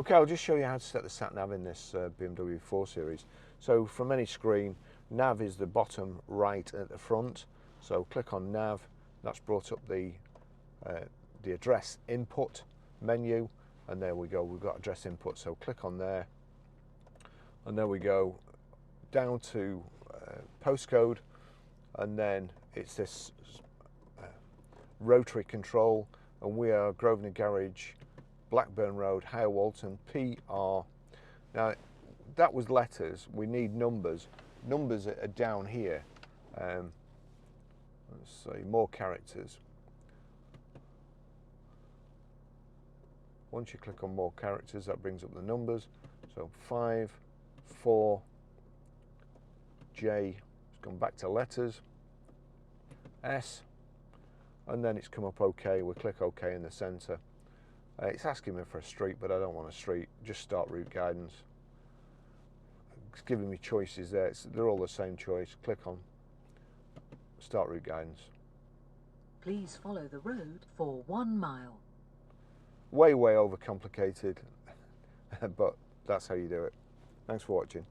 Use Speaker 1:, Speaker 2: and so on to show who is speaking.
Speaker 1: Okay, I'll just show you how to set the sat nav in this BMW 4 Series. So from any screen, nav is the bottom right at the front. So click on nav. That's brought up the address input menu, and there we go. We've got address input. So click on there, and there we go down to postcode, and then it's this rotary control, and we are Grosvenor Garage, Blackburn Road, Higher Walton, PR. Now that was letters, we need numbers. Numbers are down here. Let's see, more characters. Once you click on more characters, that brings up the numbers. So 5, 4, J, it's gone back to letters, S, and then it's come up OK. We'll click OK in the centre. It's asking me for a street, but I don't want a street. Just start route guidance. It's giving me choices there. They're all the same choice. Click on start route guidance.
Speaker 2: Please follow the road for 1 mile.
Speaker 1: Way overcomplicated, but that's how you do it. Thanks for watching.